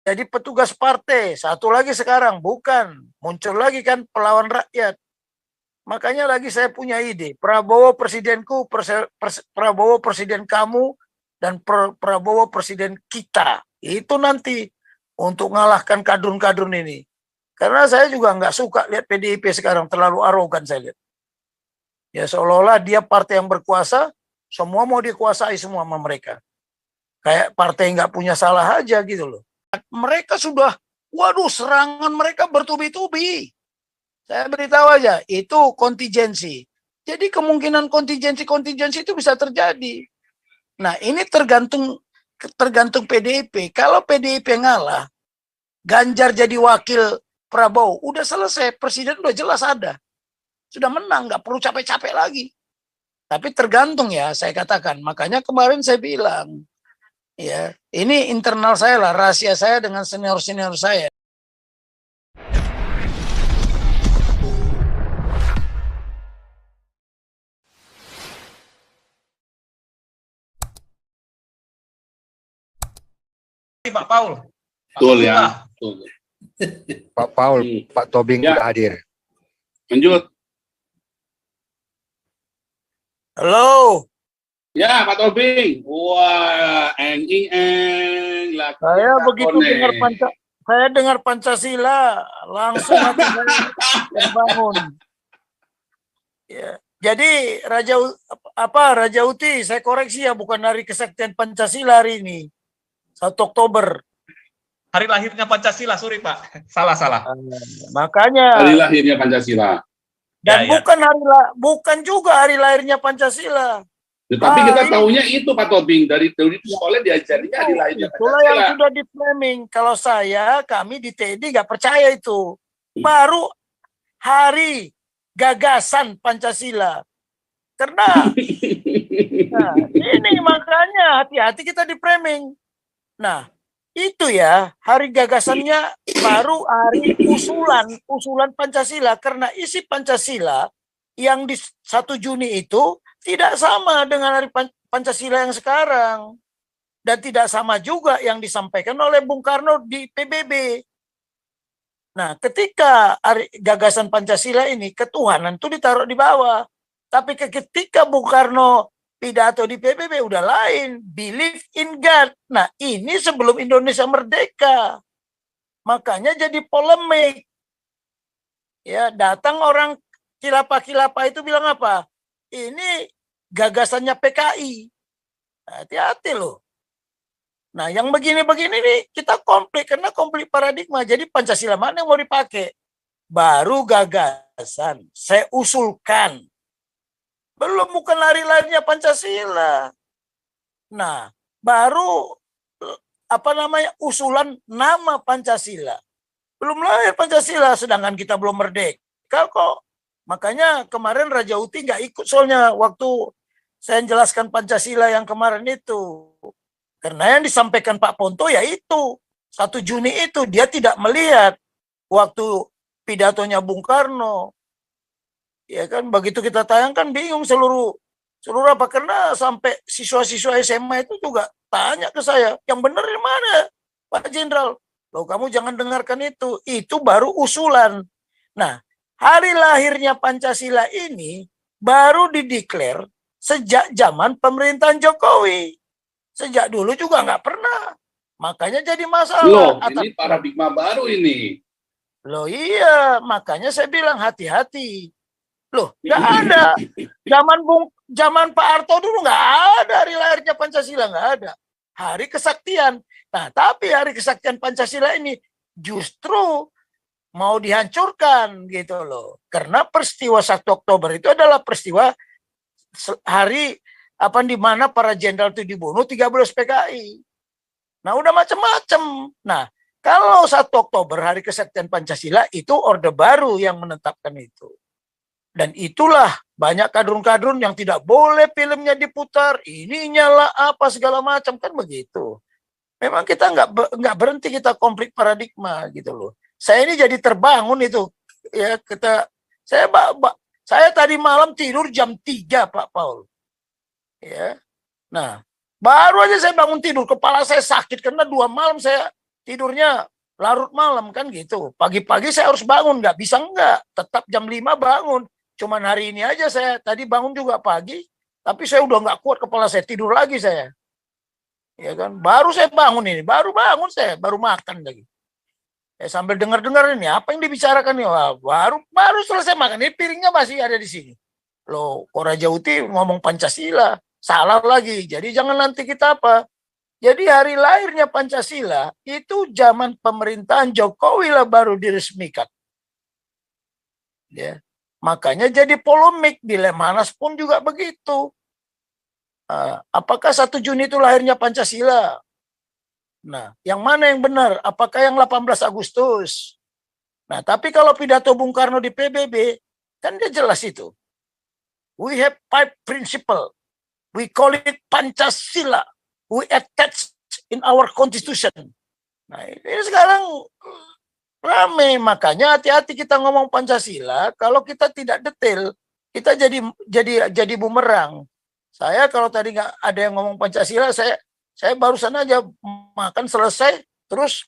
jadi petugas partai. Satu lagi sekarang bukan, muncul lagi kan pelawan rakyat. Makanya lagi saya punya ide, Prabowo presidenku, Prabowo presiden kamu, dan Prabowo presiden kita. Itu nanti untuk ngalahkan kadrun-kadrun ini. Karena saya juga nggak suka lihat PDIP sekarang, terlalu arogan saya lihat. Ya seolah-olah dia partai yang berkuasa, semua mau dikuasai semua sama mereka. Kayak partai nggak punya salah aja gitu loh. Mereka sudah, waduh serangan mereka bertubi-tubi. Saya beritahu aja, itu kontingensi. Jadi kemungkinan kontingensi itu bisa terjadi. Nah ini tergantung PDIP. Kalau PDIP ngalah, Ganjar jadi wakil Prabowo, udah selesai, presiden udah jelas ada. Sudah menang, nggak perlu capek-capek lagi. Tapi tergantung ya, saya katakan. Makanya kemarin saya bilang, ya ini internal saya lah, rahasia saya dengan senior-senior saya. Pak Paul. Betul ya. Betul. Pak Paul, Pak Tobing Ya. sudah hadir. Lanjut. Halo. Ya, Pak Tobing. Wah, Saya begitu dengar Pancasila, langsung hati saya terbangun. Ya. Jadi Raja Uti, saya koreksi ya, bukan Hari Kesaktian Pancasila hari ini. 1 Oktober. Hari lahirnya Pancasila, sorry Pak. Salah. Makanya. Hari lahirnya Pancasila. Dan bukan juga hari lahirnya Pancasila. Tetapi kita tahunya itu Pak Tobing, dari sekolah diajarinya hari lahirnya Pancasila. Itulah yang sudah di framing. Kalau kami di TNI nggak percaya itu. Baru hari gagasan Pancasila. Karena ini makanya hati-hati kita di framing. Nah, itu ya, hari gagasannya baru hari usulan Pancasila. Karena isi Pancasila yang di 1 Juni itu tidak sama dengan hari Pancasila yang sekarang. Dan tidak sama juga yang disampaikan oleh Bung Karno di PBB. Nah, ketika hari gagasan Pancasila ini, ketuhanan itu ditaruh di bawah. Tapi ketika Bung Karno pidato di PBB udah lain, believe in God. Nah ini sebelum Indonesia merdeka, makanya jadi polemik. Ya datang orang kilapa itu bilang apa? Ini gagasannya PKI. Hati-hati loh. Nah yang begini-begini nih kita konflik karena konflik paradigma. Jadi Pancasila mana yang mau dipakai? Baru gagasan, saya usulkan. Belum, bukan hari lahirnya Pancasila. Nah, baru usulan nama Pancasila. Belum lahir Pancasila, sedangkan kita belum merdeka kok. Makanya kemarin Raja Uti nggak ikut soalnya waktu saya jelaskan Pancasila yang kemarin itu. Karena yang disampaikan Pak Ponto ya itu 1 Juni itu dia tidak melihat waktu pidatonya Bung Karno. Ya kan begitu kita tayangkan bingung seluruh apa, karena sampai siswa-siswa SMA itu juga tanya ke saya, yang benar di mana Pak Jenderal? Loh kamu jangan dengarkan itu baru usulan. Nah hari lahirnya Pancasila ini baru dideklar sejak zaman pemerintahan Jokowi. Sejak dulu juga nggak pernah, makanya jadi masalah. Loh ini paradigma baru ini. Loh iya, makanya saya bilang hati-hati. Loh, nggak ada. Zaman Pak Harto dulu nggak ada hari lahirnya Pancasila, nggak ada. Hari kesaktian. Nah, tapi hari kesaktian Pancasila ini justru mau dihancurkan gitu loh. Karena peristiwa 1 Oktober itu adalah peristiwa hari di mana para jenderal itu dibunuh 13 PKI. Nah, udah macam-macam. Nah, kalau 1 Oktober hari kesaktian Pancasila itu Orde Baru yang menetapkan itu. Dan itulah banyak kadrun-kadrun yang tidak boleh filmnya diputar, ininya lah apa segala macam, kan begitu. Memang kita nggak berhenti kita konflik paradigma gitu loh. Saya ini jadi terbangun itu ya saya tadi malam tidur jam 3 Pak Paul. Ya. Nah, baru aja saya bangun tidur, kepala saya sakit karena 2 malam saya tidurnya larut malam kan gitu. Pagi-pagi saya harus bangun, nggak bisa enggak, tetap jam 5 bangun. Cuman hari ini aja saya tadi bangun juga pagi, tapi saya udah nggak kuat kepala saya, tidur lagi saya. Ya kan, baru saya bangun ini, baru bangun saya, baru makan lagi. Sambil dengar-dengar ini apa yang dibicarakan nih, wah, baru selesai makan, ini piringnya masih ada di sini. Loh, kok Raja Uti ngomong Pancasila, salah lagi. Jadi jangan nanti kita apa? Jadi hari lahirnya Pancasila itu zaman pemerintahan Jokowi lah baru diresmikan. Ya. Makanya jadi polemik di Lemhanas pun juga begitu. Apakah 1 Juni itu lahirnya Pancasila? Nah, yang mana yang benar? Apakah yang 18 Agustus? Nah, tapi kalau pidato Bung Karno di PBB, kan dia jelas itu. We have 5 principle. We call it Pancasila. We attach in our constitution. Nah, ini sekarang rame, makanya hati-hati kita ngomong Pancasila. Kalau kita tidak detail, kita jadi bumerang. Saya kalau tadi nggak ada yang ngomong Pancasila, saya barusan aja makan selesai, terus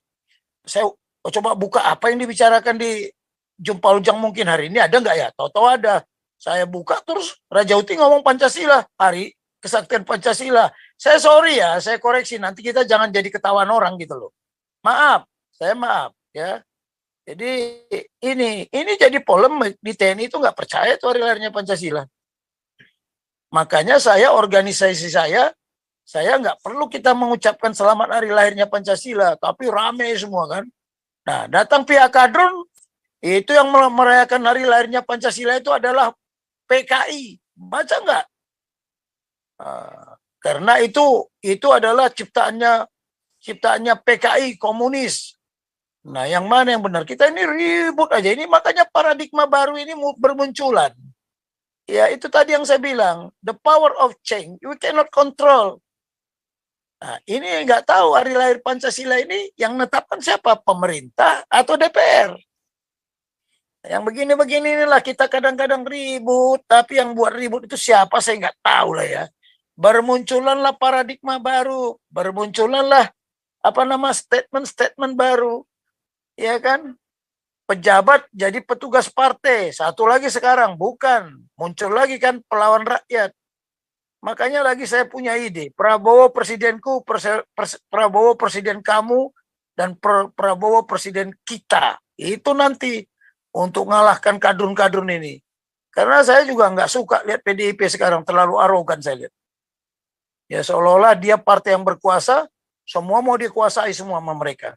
saya coba buka apa yang dibicarakan di Jumpa Lujang mungkin hari ini ada nggak ya? Tahu-tahu ada. Saya buka terus Raja Uti ngomong Pancasila, Hari Kesaktian Pancasila. Saya sorry ya, saya koreksi, nanti kita jangan jadi ketahuan orang gitu loh. Maaf, saya maaf ya. Jadi ini jadi polemik di TNI itu nggak percaya itu hari lahirnya Pancasila. Makanya organisasi saya nggak perlu kita mengucapkan selamat hari lahirnya Pancasila, tapi rame semua kan. Nah, datang pihak kadrun, itu yang merayakan hari lahirnya Pancasila itu adalah PKI. Baca nggak? Karena itu adalah ciptaannya PKI komunis. Nah, yang mana yang benar? Kita ini ribut aja. Ini makanya paradigma baru ini bermunculan. Ya, itu tadi yang saya bilang, the power of change, we cannot control. Nah, ini nggak tahu hari lahir Pancasila ini yang menetapkan siapa? Pemerintah atau DPR? Yang begini-begini inilah kita kadang-kadang ribut, tapi yang buat ribut itu siapa saya nggak tahu lah ya. Bermunculanlah paradigma baru, bermunculanlah statement-statement baru, ya kan? Pejabat jadi petugas partai, satu lagi sekarang bukan, muncul lagi kan pelawan rakyat. Makanya lagi saya punya ide, Prabowo presidenku, Prabowo presiden kamu, dan Prabowo presiden kita. Itu nanti untuk ngalahkan kadrun-kadrun ini. Karena saya juga nggak suka lihat PDIP sekarang terlalu arogan saya lihat. Ya seolah-olah dia partai yang berkuasa, semua mau dikuasai semua sama mereka.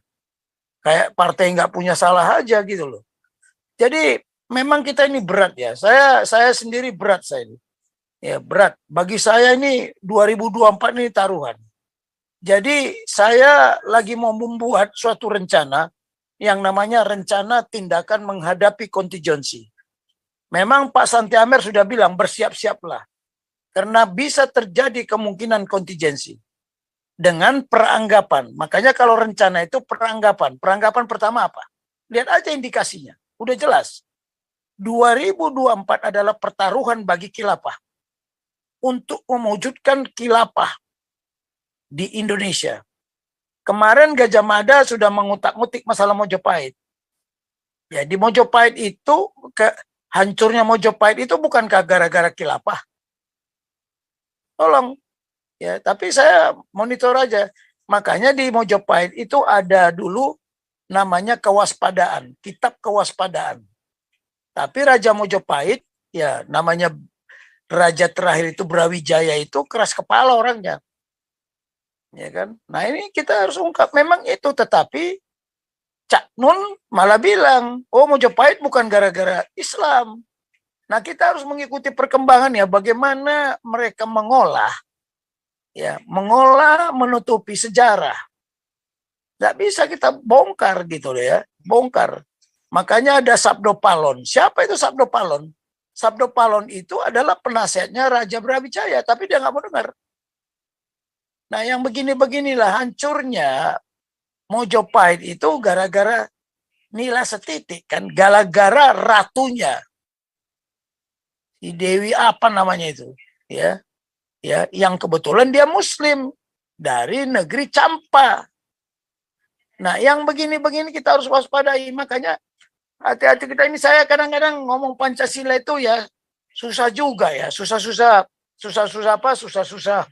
Kayak partai nggak punya salah aja gitu loh. Jadi memang kita ini berat ya. Saya sendiri berat saya ini. Ya berat. Bagi saya ini 2024 ini taruhan. Jadi saya lagi mau membuat suatu rencana yang namanya rencana tindakan menghadapi kontingensi. Memang Pak Santi Amer sudah bilang bersiap-siaplah. Karena bisa terjadi kemungkinan kontingensi. Dengan peranggapan. Makanya kalau rencana itu peranggapan. Peranggapan pertama apa? Lihat aja indikasinya. Udah jelas. 2024 adalah pertaruhan bagi khilafah. Untuk mewujudkan khilafah di Indonesia. Kemarin Gajah Mada sudah mengutak-ngutik masalah Mojopahit. Ya di Mojopahit itu, hancurnya Mojopahit itu bukankah gara-gara khilafah? Tolong. Ya, tapi saya monitor aja. Makanya di Mojopahit itu ada dulu namanya kewaspadaan, kitab kewaspadaan. Tapi Raja Mojopahit, ya namanya raja terakhir itu Brawijaya itu keras kepala orangnya. Ya kan? Nah ini kita harus ungkap memang itu, tetapi Cak Nun malah bilang, oh Mojopahit bukan gara-gara Islam. Nah kita harus mengikuti perkembangan ya, bagaimana mereka mengolah, menutupi sejarah. Nggak bisa kita bongkar gitu ya, bongkar. Makanya ada Sabdo Palon. Siapa itu Sabdo Palon? Sabdo Palon itu adalah penasihatnya Raja Brawijaya, tapi dia nggak mau dengar. Nah yang begini-beginilah hancurnya Mojopahit itu gara-gara nila setitik kan, gara-gara ratunya. Si Dewi apa namanya itu, ya, yang kebetulan dia Muslim dari negeri Campa. Nah, yang begini-begini kita harus waspadai. Makanya hati-hati kita ini. Saya kadang-kadang ngomong Pancasila itu ya susah juga ya. Susah-susah apa? Susah-susah.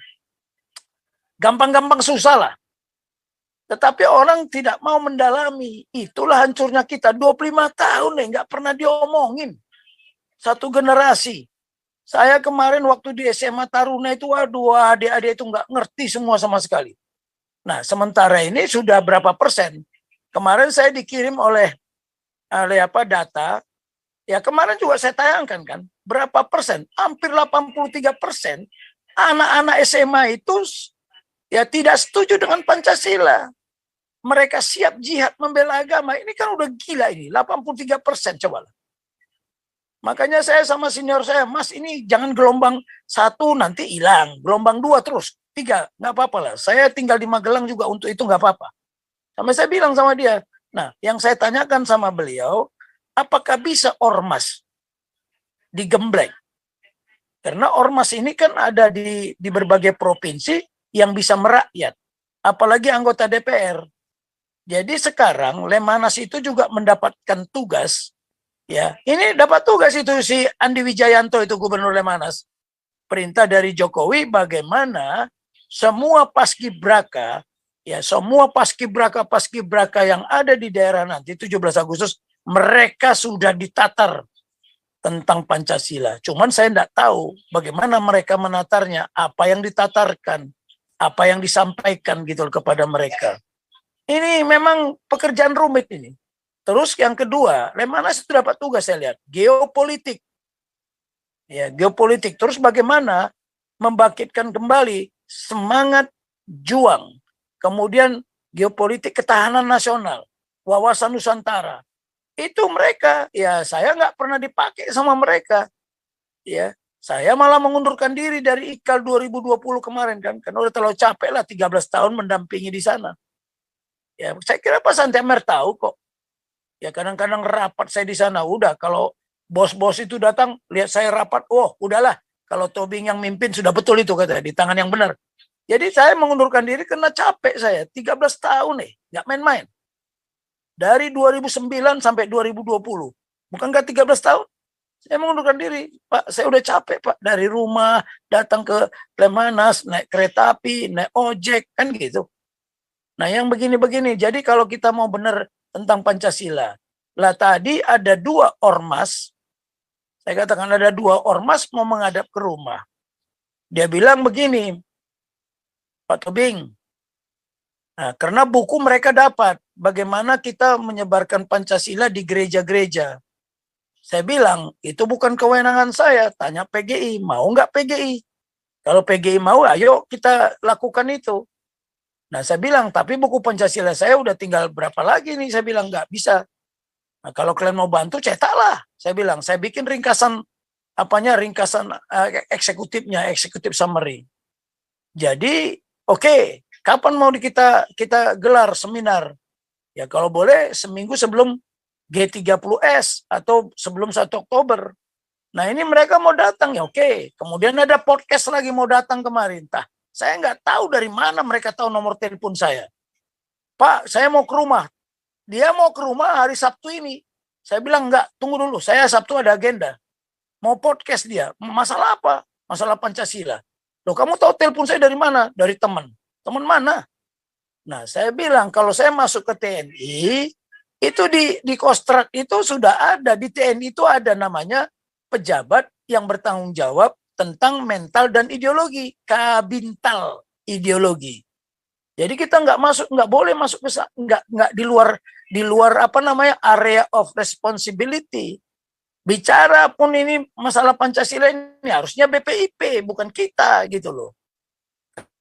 Gampang-gampang susah lah. Tetapi orang tidak mau mendalami. Itulah hancurnya kita. 25 tahun nih nggak pernah diomongin. Satu generasi. Saya kemarin waktu di SMA Taruna itu, waduh, adik-adik itu nggak ngerti semua sama sekali. Nah, sementara ini sudah berapa persen? Kemarin saya dikirim oleh data. Ya kemarin juga saya tayangkan kan. Berapa persen? Hampir 83% anak-anak SMA itu ya tidak setuju dengan Pancasila. Mereka siap jihad membela agama. Ini kan udah gila ini. 83% cobalah. Makanya saya sama senior saya, Mas ini jangan gelombang 1 nanti hilang. Gelombang 2 terus. 3, nggak apa-apa lah. Saya tinggal di Magelang juga untuk itu nggak apa-apa. Sampai saya bilang sama dia, nah yang saya tanyakan sama beliau, apakah bisa ormas digembleng? Karena ormas ini kan ada di berbagai provinsi yang bisa merakyat. Apalagi anggota DPR. Jadi sekarang Lemhanas itu juga mendapatkan tugas. Ya, ini dapat tugas itu si Andi Wijayanto itu gubernur Lemhanas. Perintah dari Jokowi bagaimana semua paskibraka, ya semua paskibraka yang ada di daerah nanti 17 Agustus mereka sudah ditatar tentang Pancasila. Cuman saya tidak tahu bagaimana mereka menatarnya, apa yang ditatarkan, apa yang disampaikan gitu kepada mereka. Ini memang pekerjaan rumit ini. Terus yang kedua, Lemhanas itu dapat tugas saya lihat, geopolitik. Ya, geopolitik. Terus bagaimana membangkitkan kembali semangat juang. Kemudian geopolitik ketahanan nasional, wawasan Nusantara. Itu mereka, ya saya nggak pernah dipakai sama mereka. Ya, saya malah mengundurkan diri dari IKAL 2020 kemarin kan, karena udah terlalu capek lah 13 tahun mendampingi di sana. Ya, saya kira Pak Santemer tahu kok. Ya kadang-kadang rapat saya di sana, udah kalau bos-bos itu datang, lihat saya rapat, oh udahlah, kalau Tobing yang mimpin sudah betul itu katanya, di tangan yang benar. Jadi saya mengundurkan diri karena capek saya, 13 tahun nih, nggak main-main. Dari 2009 sampai 2020, bukankah 13 tahun? Saya mengundurkan diri, Pak, saya udah capek Pak, dari rumah, datang ke Lemhanas, naik kereta api, naik ojek, kan gitu. Nah yang begini-begini, jadi kalau kita mau benar tentang Pancasila. Lah tadi ada 2 ormas, saya katakan ada 2 ormas mau menghadap ke rumah. Dia bilang begini, Pak Tobing, nah, karena buku mereka dapat, bagaimana kita menyebarkan Pancasila di gereja-gereja. Saya bilang, itu bukan kewenangan saya, tanya PGI, mau nggak PGI? Kalau PGI mau, ayo kita lakukan itu. Nah saya bilang, tapi buku Pancasila saya udah tinggal berapa lagi nih, saya bilang nggak bisa. Nah kalau kalian mau bantu cetaklah, saya bilang, saya bikin ringkasan eksekutifnya, eksekutif summary. Jadi oke, kapan mau kita gelar seminar? Ya kalau boleh seminggu sebelum G30S atau sebelum 1 Oktober. Nah ini mereka mau datang ya oke. Kemudian ada podcast lagi mau datang kemarin. Saya nggak tahu dari mana mereka tahu nomor telepon saya. Pak, saya mau ke rumah. Dia mau ke rumah hari Sabtu ini. Saya bilang, enggak, tunggu dulu. Saya Sabtu ada agenda. Mau podcast dia. Masalah apa? Masalah Pancasila. Loh, kamu tahu telepon saya dari mana? Dari teman. Teman mana? Nah, saya bilang, kalau saya masuk ke TNI, itu di Kostrad itu sudah ada. Di TNI itu ada namanya pejabat yang bertanggung jawab tentang mental dan ideologi, kabintal ideologi. Jadi kita nggak boleh masuk ke nggak di luar apa namanya area of responsibility. Bicara pun ini masalah Pancasila ini harusnya BPIP bukan kita gitu loh.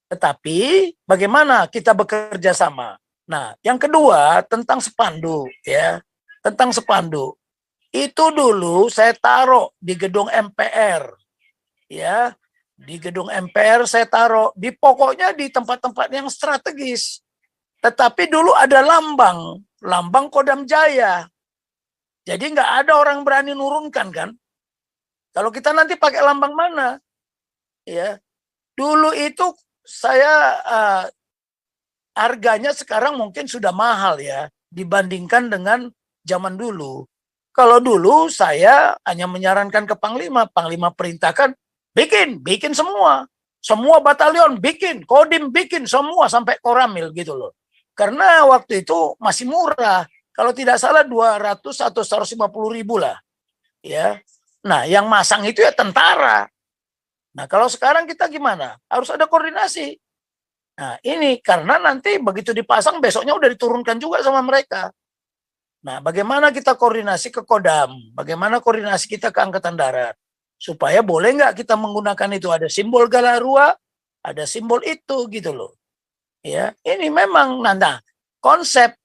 Tetapi bagaimana kita bekerja sama? Nah, yang kedua tentang spanduk ya, tentang spanduk. Itu dulu saya taruh di gedung MPR. Ya, di gedung MPR saya taruh pokoknya di tempat-tempat yang strategis. Tetapi dulu ada lambang Kodam Jaya. Jadi nggak ada orang berani nurunkan kan? Kalau kita nanti pakai lambang mana? Ya, dulu itu saya harganya sekarang mungkin sudah mahal ya dibandingkan dengan zaman dulu. Kalau dulu saya hanya menyarankan ke Panglima, Panglima perintahkan bikin semua. Semua batalion bikin, Kodim bikin semua sampai Koramil gitu loh. Karena waktu itu masih murah. Kalau tidak salah 200 atau 150.000 lah. Ya. Nah, yang masang itu ya tentara. Nah, kalau sekarang kita gimana? Harus ada koordinasi. Nah, ini karena nanti begitu dipasang besoknya udah diturunkan juga sama mereka. Nah, bagaimana kita koordinasi ke Kodam? Bagaimana koordinasi kita ke Angkatan Darat? Supaya boleh nggak kita menggunakan itu, ada simbol Galarua, ada simbol itu gitu loh. Ya, ini memang konsep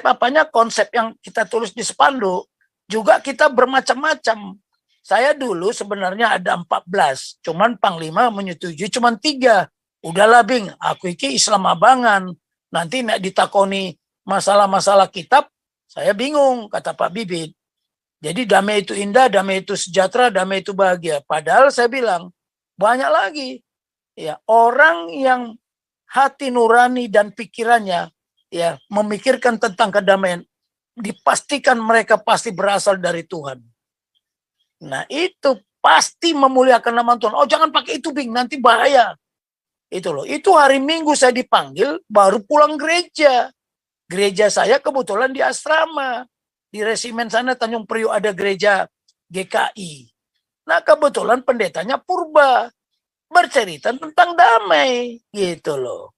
apanya? Konsep yang kita tulis di spanduk juga kita bermacam-macam. Saya dulu sebenarnya ada 14, cuman Panglima menyetujui cuman 3. Udahlah Bing, aku iki Islam abangan. Nanti nek ditakoni masalah-masalah kitab, saya bingung, kata Pak Bibit. Jadi damai itu indah, damai itu sejahtera, damai itu bahagia. Padahal saya bilang, banyak lagi ya orang yang hati nurani dan pikirannya ya memikirkan tentang kedamaian, dipastikan mereka pasti berasal dari Tuhan. Nah, itu pasti memuliakan nama Tuhan. Oh, jangan pakai itu Bing, nanti bahaya. Itu loh. Itu hari Minggu saya dipanggil baru pulang gereja. Gereja saya kebetulan di asrama. Di resimen sana Tanjung Priok ada gereja GKI. Nah, kebetulan pendetanya Purba. Bercerita tentang damai. Gitu loh.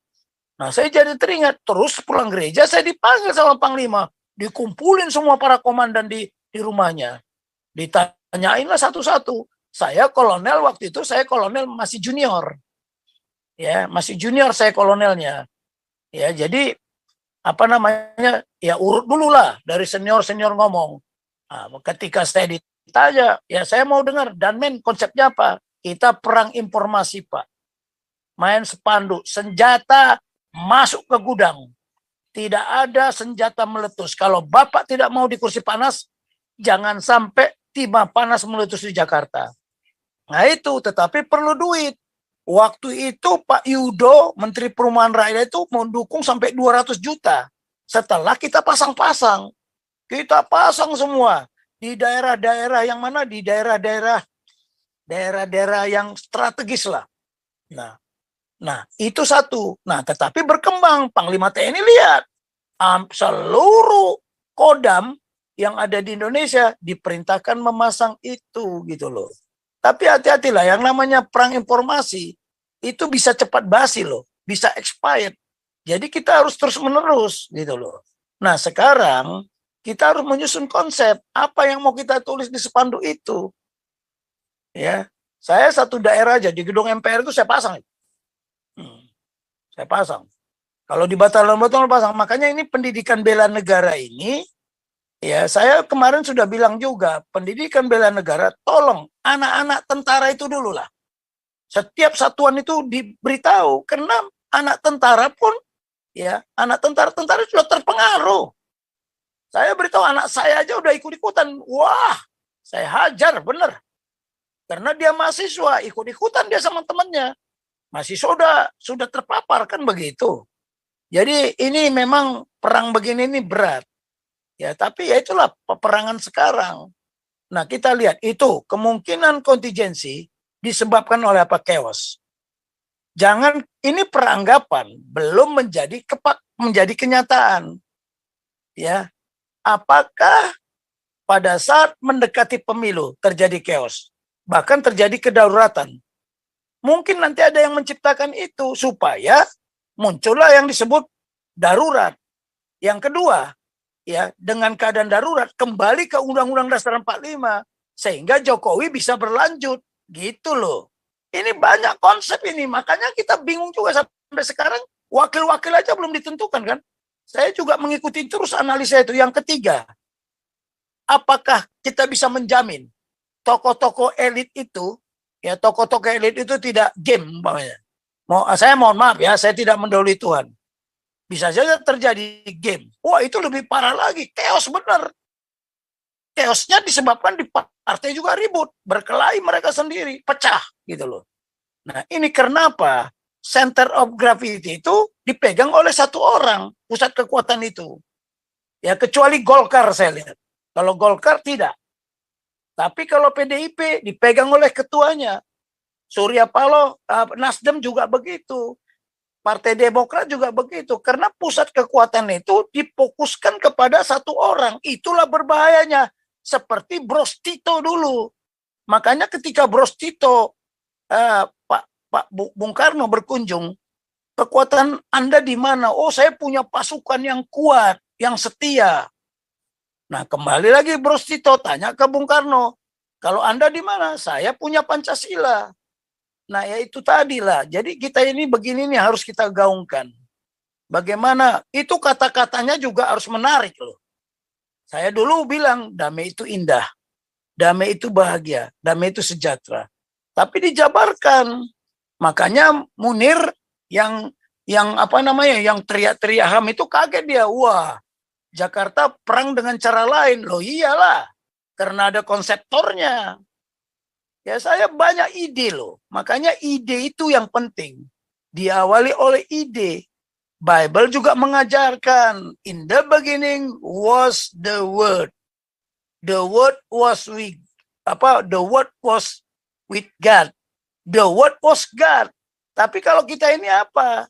Nah, saya jadi teringat. Terus pulang gereja saya dipanggil sama Panglima. Dikumpulin semua para komandan di rumahnya. Ditanyainlah satu-satu. Saya kolonel waktu itu, saya kolonel masih junior. Ya, masih junior saya kolonelnya. Ya, jadi apa namanya? Ya urut dulu lah dari senior-senior ngomong. Nah, ketika saya ditanya, ya saya mau dengar, dan men konsepnya apa? Kita perang informasi, Pak. Main spanduk, senjata masuk ke gudang. Tidak ada senjata meletus. Kalau Bapak tidak mau di kursi panas, jangan sampai timah panas meletus di Jakarta. Nah itu, tetapi perlu duit. Waktu itu Pak Yudo, Menteri Perumahan Rakyat itu mendukung sampai 200 juta. Setelah kita pasang-pasang. Kita pasang semua. Di daerah-daerah yang mana? Di daerah-daerah yang strategis lah. Nah, itu satu. Nah, tetapi berkembang. Panglima TNI lihat. Seluruh Kodam yang ada di Indonesia diperintahkan memasang itu gitu loh. Tapi hati-hatilah, yang namanya perang informasi itu bisa cepat basi loh, bisa expired. Jadi kita harus terus-menerus gitu loh. Nah, sekarang kita harus menyusun konsep apa yang mau kita tulis di spanduk itu. Ya, saya satu daerah aja di gedung MPR itu saya pasang. Saya pasang. Kalau di batalion-batalion pasang. Makanya ini pendidikan bela negara ini, ya saya kemarin sudah bilang juga, pendidikan bela negara, tolong anak-anak tentara itu dulu lah. Setiap satuan itu diberitahu, karena anak tentara pun, ya anak tentara sudah terpengaruh. Saya beritahu anak saya aja udah ikut-ikutan, wah saya hajar bener. Karena dia mahasiswa, ikut-ikutan dia sama temannya. Mahasiswa sudah terpapar kan begitu. Jadi ini memang perang begini ini berat. Ya, tapi ya itulah peperangan sekarang. Nah, kita lihat itu kemungkinan kontingensi disebabkan oleh apa? Chaos. Jangan, ini peranggapan belum menjadi kenyataan. Ya. Apakah pada saat mendekati pemilu terjadi chaos? Bahkan terjadi kedaruratan. Mungkin nanti ada yang menciptakan itu supaya muncullah yang disebut darurat. Yang kedua, ya dengan keadaan darurat kembali ke Undang-Undang Dasar 45 sehingga Jokowi bisa berlanjut gitu loh. Ini banyak konsep ini, makanya kita bingung juga sampai sekarang, wakil-wakil aja belum ditentukan kan. Saya juga mengikuti terus analisa itu. Yang ketiga, apakah kita bisa menjamin tokoh-tokoh elit itu, ya tokoh-tokoh elit itu tidak game umpamanya. Saya mohon maaf ya, saya tidak mendahului Tuhan. Bisa saja terjadi game. Wah, itu lebih parah lagi. Chaos benar. Chaosnya disebabkan di partai juga ribut. Berkelahi mereka sendiri. Pecah gitu loh. Nah, ini kenapa? center of gravity itu dipegang oleh satu orang, pusat kekuatan itu. Ya, kecuali Golkar saya lihat. Kalau Golkar tidak. Tapi kalau PDIP dipegang oleh ketuanya. Surya Paloh, Nasdem juga begitu. Partai Demokrat juga begitu. Karena pusat kekuatan itu difokuskan kepada satu orang. Itulah berbahayanya. Seperti Bros Tito dulu. Makanya ketika Bros Tito, Pak Bung Karno berkunjung, kekuatan Anda di mana? Oh, saya punya pasukan yang kuat, yang setia. Nah, kembali lagi Bros Tito tanya ke Bung Karno, kalau Anda di mana? Saya punya Pancasila. Nah, ya itu tadi lah. Jadi kita ini begini nih harus kita gaungkan. Bagaimana? Itu kata-katanya juga harus menarik loh. Saya dulu bilang damai itu indah, damai itu bahagia, damai itu sejahtera. Tapi dijabarkan. Makanya Munir yang yang teriak-teriak HAM itu kaget dia. Wah, Jakarta perang dengan cara lain. Loh iyalah, karena ada konseptornya. Ya saya banyak ide loh. Makanya ide itu yang penting. Diawali oleh ide. Bible juga mengajarkan, in the beginning was the word. The word was with the word was with God. The word was God. Tapi kalau kita ini apa?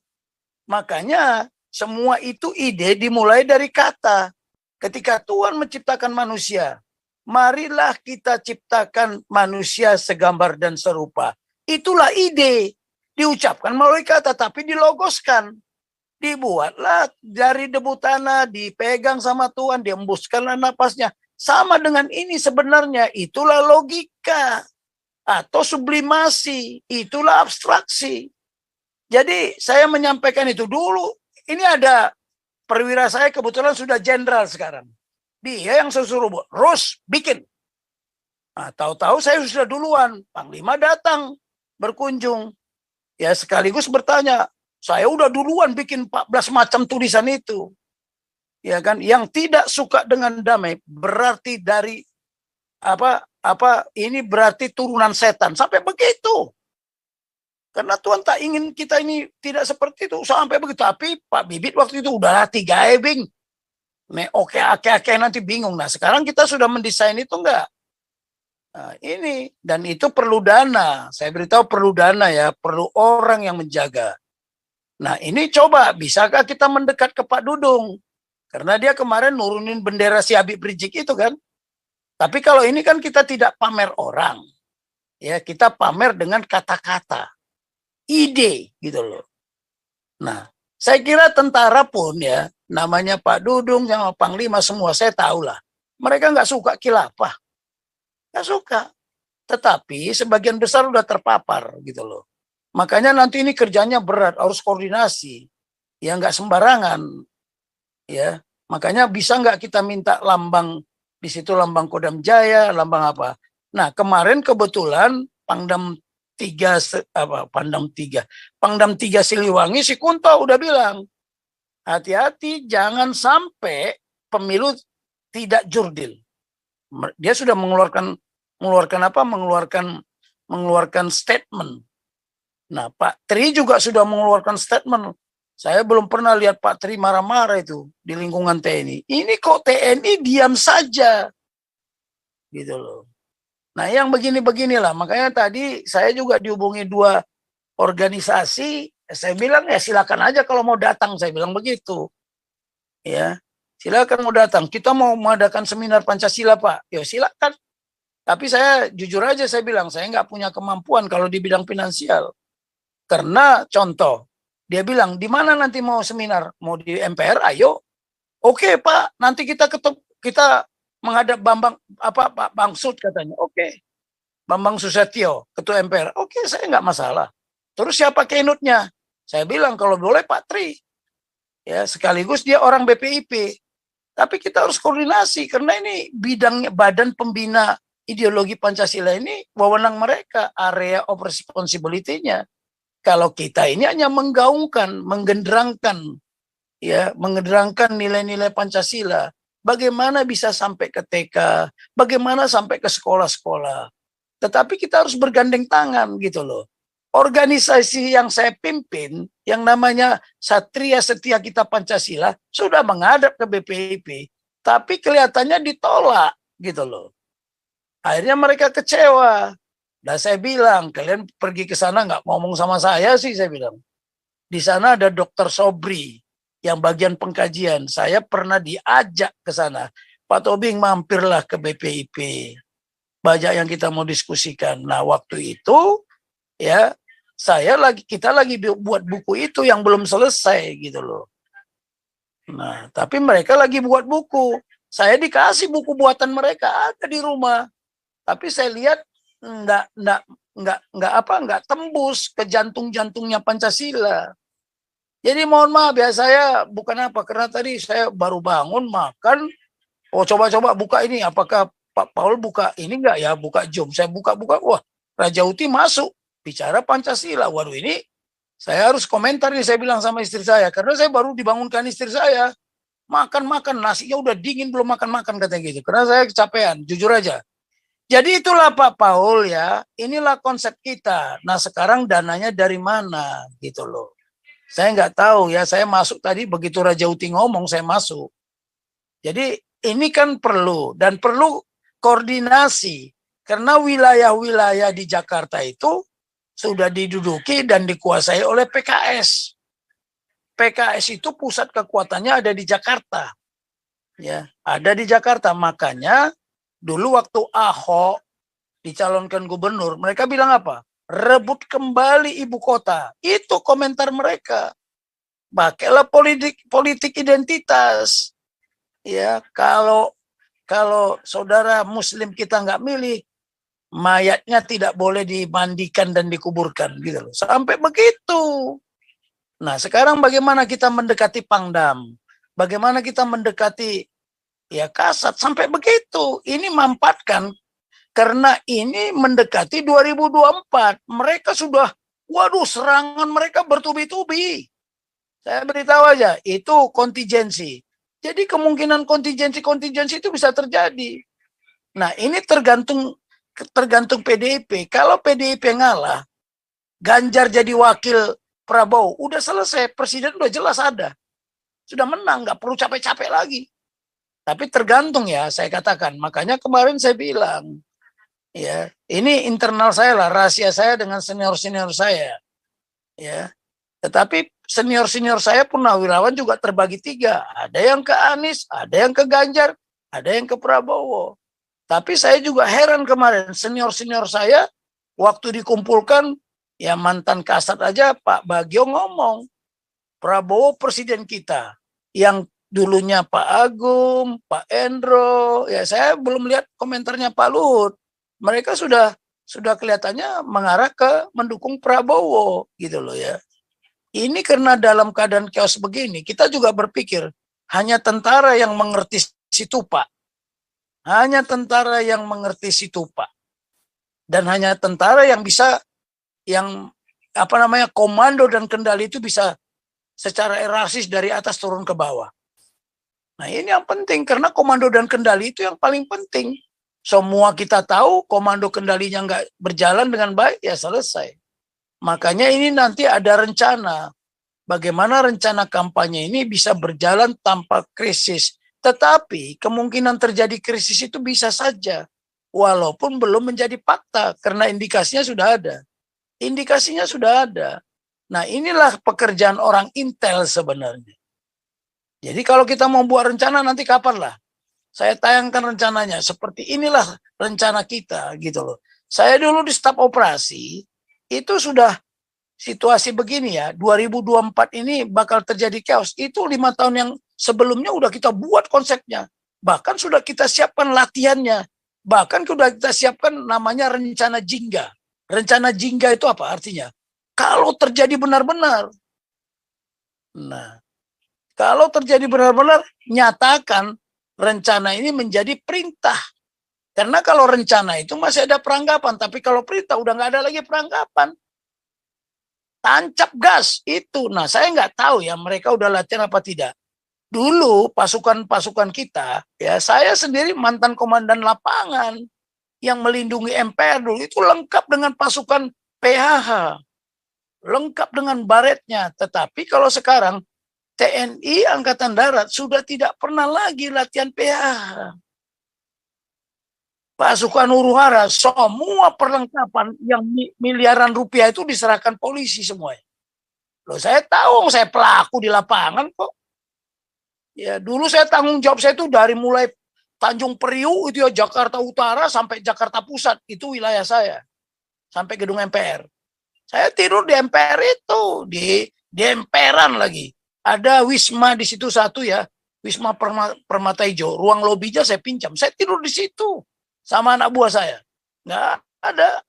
Makanya semua itu ide dimulai dari kata. Ketika Tuhan menciptakan manusia, marilah kita ciptakan manusia segambar dan serupa. Itulah ide. Diucapkan melalui kata, tapi dilogoskan. Dibuatlah dari debu tanah, dipegang sama Tuhan, diembuskanlah napasnya. Sama dengan ini sebenarnya, itulah logika. Atau sublimasi, itulah abstraksi. Jadi saya menyampaikan itu dulu. Ini ada perwira saya kebetulan sudah jenderal sekarang. Dia yang saya suruh buat, Rus, bikin. Nah, tahu-tahu saya sudah duluan. Panglima datang berkunjung. Ya sekaligus bertanya, saya udah duluan bikin 14 macam tulisan itu. Ya kan, yang tidak suka dengan damai berarti dari ini berarti turunan setan. Sampai begitu. Karena Tuhan tak ingin kita ini tidak seperti itu. Sampai begitu. Tapi Pak Bibit waktu itu udahlah 3 Bing. Oke, nanti bingung. Nah sekarang kita sudah mendesain itu enggak. Nah, ini. Dan itu perlu dana. Saya beritahu perlu dana ya. Perlu orang yang menjaga. Nah ini coba. Bisakah kita mendekat ke Pak Dudung? Karena dia kemarin nurunin bendera si Habib Rizik itu kan. Tapi kalau ini kan kita tidak pamer orang. Ya, kita pamer dengan kata-kata. Ide gitu loh. Nah, saya kira tentara pun ya, namanya Pak Dudung sama Panglima semua saya tahu lah. Mereka nggak suka khilafah. Nggak suka. Tetapi sebagian besar udah terpapar gitu loh. Makanya nanti ini kerjanya berat, harus koordinasi. Ya nggak sembarangan. Ya, makanya bisa nggak kita minta lambang di situ lambang Kodam Jaya, lambang apa. Nah, kemarin kebetulan Pangdam 3 Siliwangi si Kunto udah bilang, hati-hati jangan sampai pemilu tidak jurdil. Dia sudah mengeluarkan statement. Nah, Pak Tri juga sudah mengeluarkan statement. Saya belum pernah lihat Pak Tri marah-marah itu di lingkungan TNI. Ini kok TNI diam saja. Gitu loh. Nah yang begini-beginilah. Makanya tadi saya juga dihubungi 2 organisasi. Saya bilang ya silakan aja kalau mau datang. Saya bilang begitu. Ya, silakan mau datang. Kita mau mengadakan seminar Pancasila Pak. Ya silakan. Tapi saya jujur aja saya bilang. Saya nggak punya kemampuan kalau di bidang finansial. Karena contoh. Dia bilang, di mana nanti mau seminar? Mau di MPR? Ayo. Oke, Pak, nanti kita menghadap Pak Bangsud katanya. Oke. Bambang Susatyo, Ketua MPR. Oke, saya nggak masalah. Terus siapa kenutnya? Saya bilang kalau boleh Pak Tri. Ya, sekaligus dia orang BPIP. Tapi kita harus koordinasi karena ini bidangnya Badan Pembina Ideologi Pancasila ini wewenang mereka, area of responsibility-nya. Kalau kita ini hanya menggaungkan, menggenderangkan nilai-nilai Pancasila. Bagaimana bisa sampai ke TK, bagaimana sampai ke sekolah-sekolah. Tetapi kita harus bergandeng tangan gitu loh. organisasi yang saya pimpin, yang namanya Satria Setia Kita Pancasila, sudah menghadap ke BPIP, tapi kelihatannya ditolak gitu loh. Akhirnya mereka kecewa. Dan saya bilang, kalian pergi ke sana nggak ngomong sama saya sih, saya bilang. Di sana ada Dr. Sobri yang bagian pengkajian. Saya pernah diajak ke sana. Pak Tobing, mampirlah ke BPIP. Banyak yang kita mau diskusikan. Nah, waktu itu ya kita lagi buat buku itu yang belum selesai gitu loh. Nah, tapi mereka lagi buat buku. Saya dikasih buku buatan mereka ada di rumah. Tapi saya lihat nggak tembus ke jantung-jantungnya Pancasila. Jadi mohon maaf ya, saya bukan apa, karena tadi saya baru bangun makan. Oh, coba-coba buka ini, apakah Pak Paul buka ini enggak ya, buka Zoom. Saya buka-buka, wah, Raja Uti masuk bicara Pancasila. Waduh, ini saya harus komentar nih, saya bilang sama istri saya, karena saya baru dibangunkan istri saya. Makan-makan, nasinya udah dingin, belum makan-makan katanya gitu. Karena saya kecapean, jujur aja. Jadi itulah Pak Paul ya, inilah konsep kita. Nah, sekarang dananya dari mana gitu loh. Saya nggak tahu ya, saya masuk tadi begitu Raja Uti ngomong, saya masuk. Jadi ini kan perlu, dan perlu koordinasi. Karena wilayah-wilayah di Jakarta itu sudah diduduki dan dikuasai oleh PKS. PKS itu pusat kekuatannya ada di Jakarta. Ya, ada di Jakarta. Makanya dulu waktu Ahok dicalonkan gubernur, mereka bilang apa? Rebut kembali ibu kota. Itu komentar mereka. Pakailah politik identitas. Ya, kalau saudara Muslim kita nggak milih, mayatnya tidak boleh dimandikan dan dikuburkan gitu loh. Sampai begitu. Nah, sekarang bagaimana kita mendekati Pangdam? Bagaimana kita mendekati ya Kasat sampai begitu? Ini mampatkan. Karena ini mendekati 2024. Mereka sudah, waduh, serangan mereka bertubi-tubi. Saya beritahu aja, itu kontingensi. Jadi kemungkinan kontingensi itu bisa terjadi. Nah, ini tergantung PDIP. Kalau PDIP ngalah, Ganjar jadi wakil Prabowo, udah selesai. Presiden udah jelas ada. Sudah menang, nggak perlu capek-capek lagi. Tapi tergantung ya, saya katakan. Makanya kemarin saya bilang, ya, ini internal saya lah, rahasia saya dengan senior-senior saya. Ya. Tetapi senior-senior saya purnawirawan juga terbagi 3. Ada yang ke Anies, ada yang ke Ganjar, ada yang ke Prabowo. Tapi saya juga heran kemarin, senior-senior saya waktu dikumpulkan, ya mantan Kasat aja Pak Bagio ngomong, Prabowo presiden kita. Yang dulunya Pak Agung, Pak Endro, ya saya belum lihat komentarnya Pak Luhut. Mereka sudah kelihatannya mengarah ke mendukung Prabowo gitu loh ya. Ini karena dalam keadaan chaos begini, kita juga berpikir hanya tentara yang mengerti Situpa. Hanya tentara yang mengerti Situpa. Dan hanya tentara yang bisa, yang komando dan kendali itu bisa secara hierarkis dari atas turun ke bawah. Nah, ini yang penting, karena komando dan kendali itu yang paling penting. Semua kita tahu komando kendalinya nggak berjalan dengan baik, ya selesai. Makanya ini nanti ada rencana. Bagaimana rencana kampanye ini bisa berjalan tanpa krisis. Tetapi kemungkinan terjadi krisis itu bisa saja. Walaupun belum menjadi fakta. Karena indikasinya sudah ada. Indikasinya sudah ada. Nah, inilah pekerjaan orang intel sebenarnya. Jadi kalau kita mau buat rencana nanti kapan lah. Saya tayangkan rencananya. Seperti inilah rencana kita gitu loh. Saya dulu di staf operasi itu sudah situasi begini ya, 2024 ini bakal terjadi chaos. Itu 5 tahun yang sebelumnya udah kita buat konsepnya. Bahkan sudah kita siapkan latihannya. Bahkan sudah kita siapkan namanya rencana jingga. Rencana jingga itu apa artinya? Kalau terjadi benar-benar. Nah, kalau terjadi benar-benar, nyatakan rencana ini menjadi perintah. Karena kalau rencana itu masih ada peranggapan, tapi kalau perintah udah nggak ada lagi peranggapan. Tancap gas itu. Nah, saya nggak tahu ya mereka udah latihan apa tidak. Dulu pasukan-pasukan kita, ya saya sendiri mantan komandan lapangan yang melindungi MPR dulu itu lengkap dengan pasukan PHH. lengkap dengan baretnya. Tetapi kalau sekarang TNI Angkatan Darat sudah tidak pernah lagi latihan PH. Pasukan huru-hara, semua perlengkapan yang miliaran rupiah itu diserahkan polisi semuanya. Loh, saya tahu, saya pelaku di lapangan kok. Ya, dulu saya tanggung jawab saya itu dari mulai Tanjung Priuk itu ya, Jakarta Utara sampai Jakarta Pusat, itu wilayah saya. Sampai gedung MPR. Saya tidur di MPR itu, di emperan lagi. Ada Wisma di situ satu ya, Wisma Permata Hijau. Ruang lobinya saya pinjam. Saya tidur di situ sama anak buah saya. Nggak ada.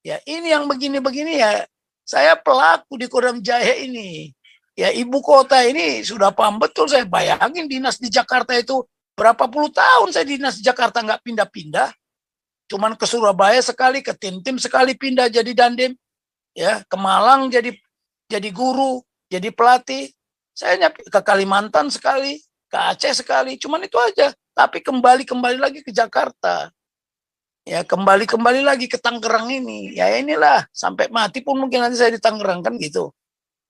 Ya ini yang begini-begini ya. Saya pelaku di Kodam Jaya ini. Ya ibu kota ini sudah paham betul. Saya bayangin dinas di Jakarta itu berapa puluh tahun saya dinas di Jakarta nggak pindah-pindah. Cuman ke Surabaya sekali, ke Tim-Tim sekali pindah jadi dandim. Ya, ke Malang jadi guru, jadi pelatih. Saya ke Kalimantan sekali, ke Aceh sekali. Cuman itu aja. Tapi kembali lagi ke Jakarta. Ya, kembali lagi ke Tangerang ini. Ya inilah, sampai mati pun mungkin nanti saya di Tangerang kan gitu.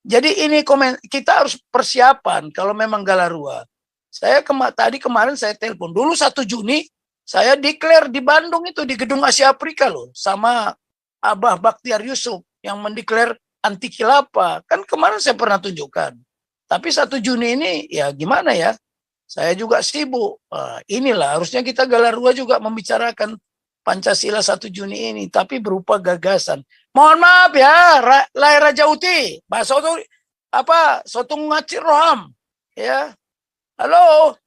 Jadi ini kita harus persiapan kalau memang Galarua. Saya tadi kemarin saya telepon. Dulu 1 Juni saya declare di Bandung itu di Gedung Asia Afrika loh. Sama Abah Baktiar Yusuf yang mendeklar anti khilafah. Kan kemarin saya pernah tunjukkan. Tapi 1 Juni ini ya gimana ya. Saya juga sibuk. Inilah harusnya kita Galarua juga membicarakan Pancasila 1 Juni ini. Tapi berupa gagasan. Mohon maaf ya, Lai Raja Uti, Sotung Ngacir Roham, ya. Halo,